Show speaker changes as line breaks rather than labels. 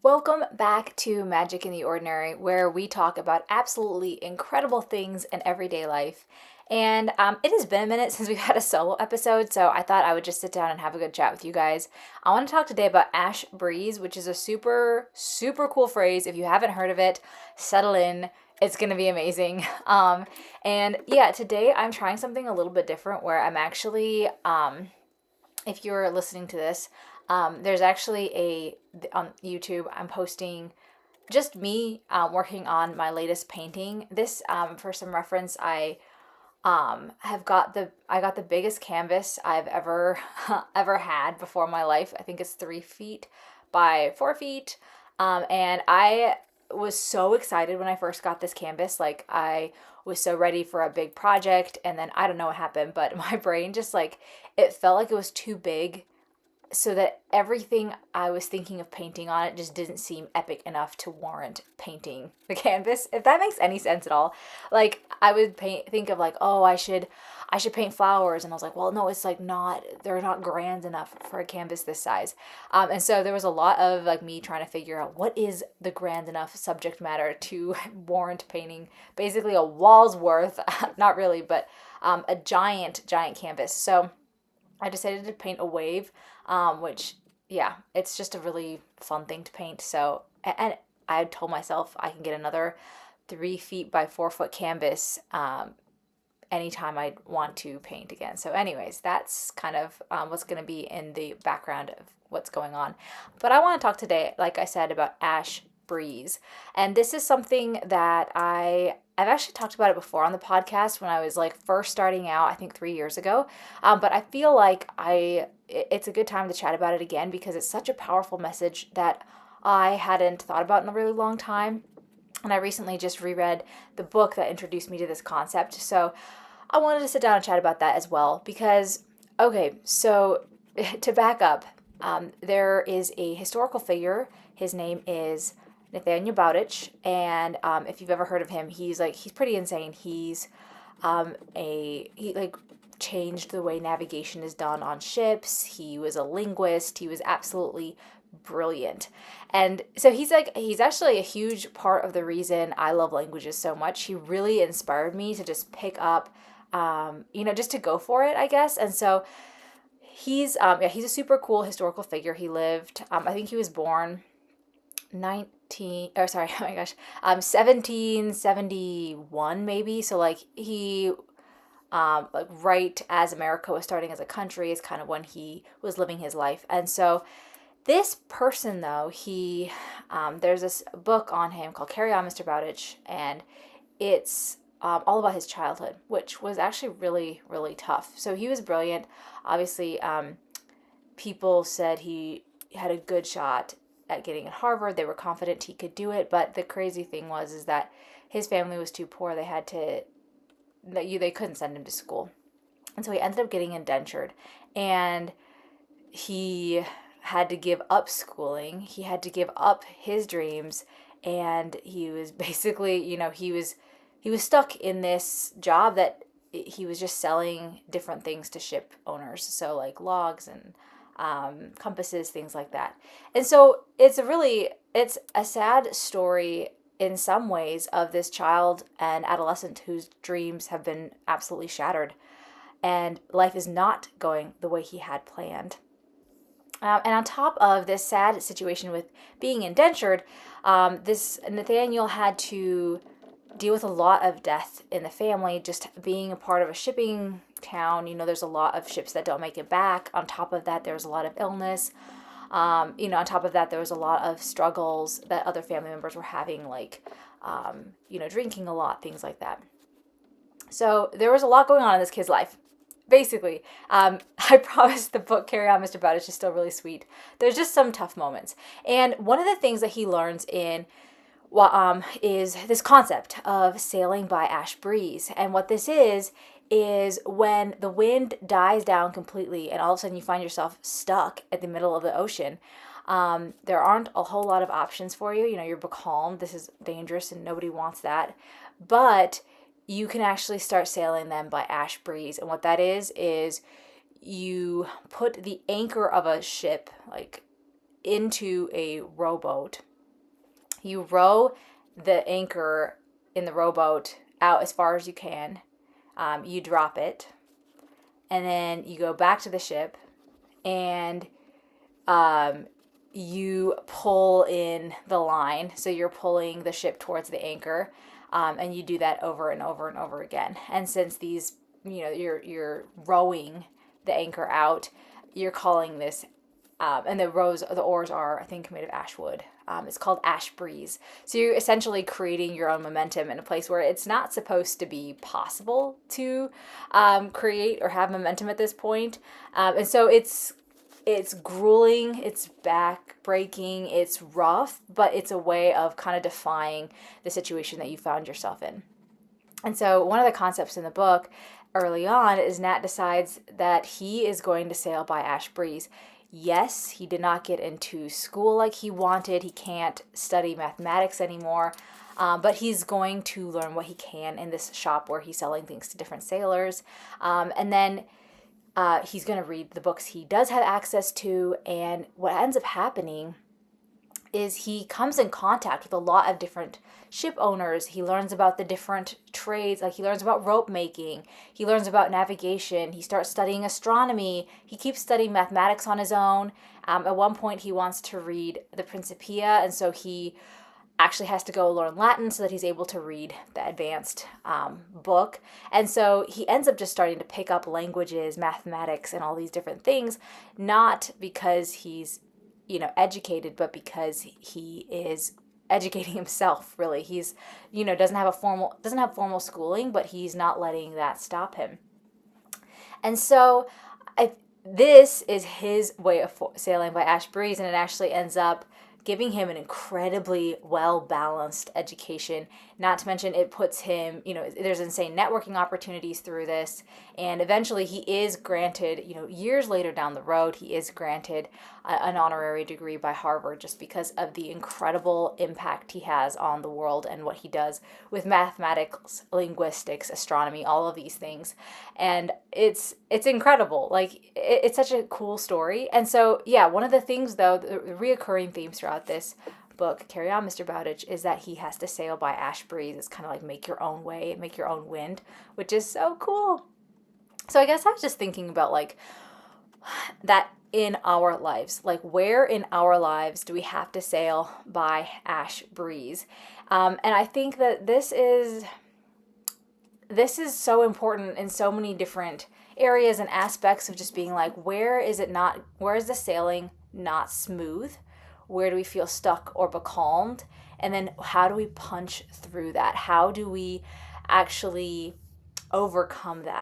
Welcome back to Magic in the Ordinary, where we talk about absolutely incredible things in everyday life. And it has been a minute since we've had a solo episode, so I thought I would just sit down and have a good chat with you guys. I want to talk today about Ash Breeze, which is a super, super cool phrase. If you haven't heard of it, settle in. It's going to be amazing. And yeah, today I'm trying something a little bit different where I'm actually, if you're listening to this, there's actually on YouTube, I'm posting just me working on my latest painting. This, for some reference, I got the biggest canvas I've ever ever had before in my life. I think it's 3 feet by 4 feet, and I was so excited when I first got this canvas. Like I was so ready for a big project, and then I don't know what happened, but my brain just like it felt like it was too big so that everything I was thinking of painting on it just didn't seem epic enough to warrant painting the canvas, if that makes any sense at all. Like I would think of like, oh, I should paint flowers, and I was like, well, no, it's like not, they're not grand enough for a canvas this size. And so there was a lot of like me trying to figure out what is the grand enough subject matter to warrant painting basically a wall's worth, not really, but a giant canvas. So I decided to paint a wave, which, yeah, it's just a really fun thing to paint. So, and I told myself I can get another 3 feet by 4 foot canvas anytime I want to paint again. So, anyways, that's kind of what's going to be in the background of what's going on. But I want to talk today, like I said, about Ash Breeze. And this is something that I've actually talked about it before on the podcast when I was like first starting out, I think 3 years ago. But I feel like it's a good time to chat about it again because it's such a powerful message that I hadn't thought about in a really long time. And I recently just reread the book that introduced me to this concept. So I wanted to sit down and chat about that as well because, okay, so to back up, there is a historical figure. His name is Nathaniel Bowditch, and if you've ever heard of him, he's pretty insane. He like changed the way navigation is done on ships. He was a linguist. He was absolutely brilliant. And so he's actually a huge part of the reason I love languages so much. He really inspired me to just pick up just to go for it, I guess. And so he's a super cool historical figure. He lived, I think he was born 1771 maybe. So like he like right as America was starting as a country is kind of when he was living his life. And so this person though, there's this book on him called Carry On, Mr. Bowditch, and it's all about his childhood, which was actually really, really tough. So he was brilliant. Obviously, people said he had a good shot at getting at Harvard. They were confident he could do it, but the crazy thing is that his family was too poor. They couldn't send him to school, and so he ended up getting indentured, and he had to give up schooling. He had to give up his dreams, and he was basically, he was stuck in this job that he was just selling different things to ship owners, so like logs and compasses, things like that. And so it's a sad story in some ways of this child and adolescent whose dreams have been absolutely shattered, and life is not going the way he had planned. And on top of this sad situation with being indentured, this Nathaniel had to deal with a lot of death in the family, just being a part of a shipping town. There's a lot of ships that don't make it back. On top of that, there was a lot of illness. On top of that, there was a lot of struggles that other family members were having, like, drinking a lot, things like that. So there was a lot going on in this kid's life. Basically, I promise the book Carry On, Mr. Bowditch is still really sweet. There's just some tough moments. And one of the things that he learns is this concept of sailing by ash breeze. And what this is when the wind dies down completely and all of a sudden you find yourself stuck at the middle of the ocean. There aren't a whole lot of options for you. You're becalmed. This is dangerous and nobody wants that. But you can actually start sailing them by ash breeze. And what that is you put the anchor of a ship like into a rowboat You row the anchor in the rowboat out as far as you can. You drop it, and then you go back to the ship, and you pull in the line. So you're pulling the ship towards the anchor, and you do that over and over and over again. And since these, you're rowing the anchor out, you're calling this, and the oars are, I think, made of ash wood. It's called ash breeze. So you're essentially creating your own momentum in a place where it's not supposed to be possible to create or have momentum at this point. And so it's grueling, it's back-breaking, it's rough, but it's a way of kind of defying the situation that you found yourself in. And so one of the concepts in the book early on is Nat decides that he is going to sail by ash breeze. Yes, he did not get into school like he wanted. He can't study mathematics anymore, but he's going to learn what he can in this shop where he's selling things to different sailors. And then he's going to read the books he does have access to, and what ends up happening is he comes in contact with a lot of different ship owners. He learns about the different trades, like he learns about rope making, he learns about navigation, he starts studying astronomy, he keeps studying mathematics on his own. At one point he wants to read the Principia, and so he actually has to go learn Latin so that he's able to read the advanced book. And so he ends up just starting to pick up languages, mathematics, and all these different things, not because he's educated, but because he is educating himself. Really, he's doesn't have formal schooling, but he's not letting that stop him. And so this is his way of sailing by ash breeze, and it actually ends up giving him an incredibly well-balanced education. Not to mention it puts him, there's insane networking opportunities through this. And eventually he is granted, years later down the road, he is granted an honorary degree by Harvard just because of the incredible impact he has on the world and what he does with mathematics, linguistics, astronomy, all of these things. And it's incredible. Like, it's such a cool story. And so, yeah, one of the things, though, the reoccurring themes throughout this book, Carry On, Mr. Bowditch, is that he has to sail by ash breeze. It's kind of like make your own way, make your own wind, which is so cool. So I guess I was just thinking about, like, that in our lives, like, where in our lives do we have to sail by ash breeze? And I think that this is so important in so many different areas and aspects of just being like, where is the sailing not smooth? Where do we feel stuck or becalmed? And then how do we punch through that? How do we actually overcome